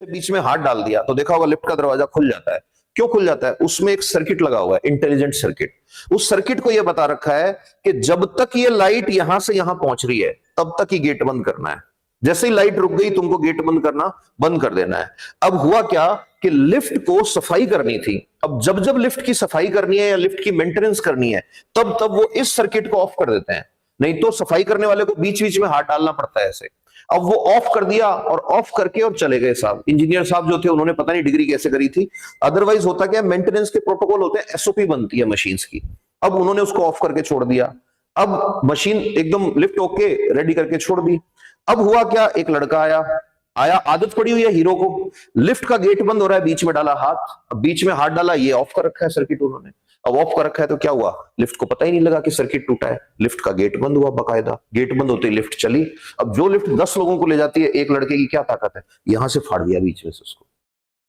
बीच में हाथ डाल दिया तो देखा होगा लिफ्ट का दरवाजा खुल जाता है। क्यों खुल जाता है? उसमें एक सर्किट लगा हुआ है, इंटेलिजेंट सर्किट। उस सर्किट को यह बता रखा है कि जब तक ये लाइट यहां से यहां पहुंच रही है तब तक ही गेट बंद करना है। जैसे ही लाइट रुक गई तुमको गेट बंद करना बंद कर देना है। अब हुआ क्या कि लिफ्ट को सफाई करनी थी। अब जब जब लिफ्ट की सफाई करनी है या लिफ्ट की मेंटेनेंस करनी है तब तब वो इस सर्किट को ऑफ कर देते हैं। नहीं तो सफाई करने वाले को बीच बीच में हाथ डालना पड़ता है ऐसे। अब वो ऑफ कर दिया और ऑफ करके और चले गए साहब। इंजीनियर साहब जो थे उन्होंने पता नहीं डिग्री कैसे करी थी। अदरवाइज होता क्या, मेंटेनेंस के प्रोटोकॉल होते हैं, एसओपी बनती है मशीन्स की। अब उन्होंने उसको ऑफ करके छोड़ दिया। अब मशीन एकदम लिफ्ट ओके रेडी करके छोड़ दी। अब हुआ क्या, एक लड़का आया आया आदत पड़ी हुई है हीरो को, लिफ्ट का गेट बंद हो रहा है, बीच में डाला हाथ। अब बीच में हाथ डाला, ये ऑफ कर रखा है सर्किट उन्होंने। अब ऑफ कर रखा है तो क्या हुआ, लिफ्ट को पता ही नहीं लगा कि सर्किट टूटा है। लिफ्ट का गेट बंद हुआ बकायदा। गेट बंद होते ही लिफ्ट चली। अब जो लिफ्ट 10 लोगों को ले जाती है, एक लड़के की क्या ताकत है, यहां से फाड़ दिया बीच में से उसको।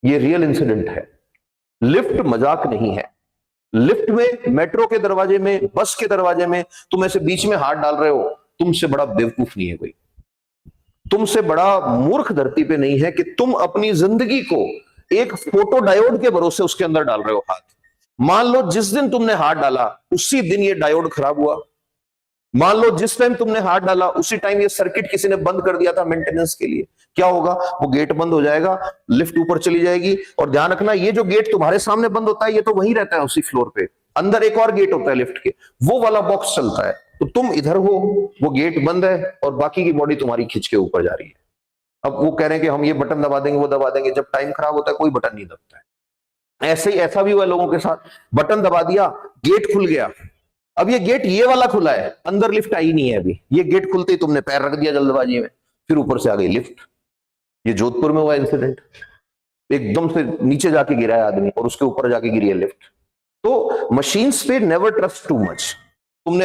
ये रियल इंसिडेंट है। लिफ्ट मजाक नहीं है। लिफ्ट में, मेट्रो के दरवाजे में, बस के दरवाजे में तुम ऐसे बीच में हाथ डाल रहे हो, तुमसे बड़ा बेवकूफ नहीं है कोई। तुमसे बड़ा मूर्ख धरती पे नहीं है कि तुम अपनी जिंदगी को एक फोटो डायोड के भरोसे उसके अंदर डाल रहे हो हाथ। मान लो जिस दिन तुमने हाथ डाला उसी दिन ये डायोड खराब हुआ। मान लो जिस टाइम तुमने हाथ डाला उसी टाइम ये सर्किट किसी ने बंद कर दिया था मेंटेनेंस के लिए, क्या होगा, वो गेट बंद हो जाएगा, लिफ्ट ऊपर चली जाएगी। और ध्यान रखना, ये जो गेट तुम्हारे सामने बंद होता है ये तो वहीं रहता है उसी फ्लोर पे। अंदर एक और गेट होता है लिफ्ट के, वो वाला बॉक्स चलता है। तो तुम इधर हो, वो गेट बंद है और बाकी की बॉडी तुम्हारी खिंच के ऊपर जा रही है। अब वो कह रहे हैं कि हम ये बटन दबा देंगे वो दबा देंगे। जब टाइम खराब होता है कोई बटन नहीं दबता है। ऐसे ही ऐसा भी हुआ लोगों के साथ, बटन दबा दिया, गेट खुल गया। अब ये गेट ये वाला खुला है, अंदर लिफ्ट आई नहीं है अभी। ये गेट खुलते ही तुमने पैर रख दिया जल्दबाजी में, फिर ऊपर से आ गई लिफ्ट। ये जोधपुर में हुआ इंसिडेंट। एकदम से नीचे जाके गिरा है आदमी और उसके ऊपर जाके गिरी है लिफ्ट। तो मशीन्स पे नेवर ट्रस्ट टू मच। तुमने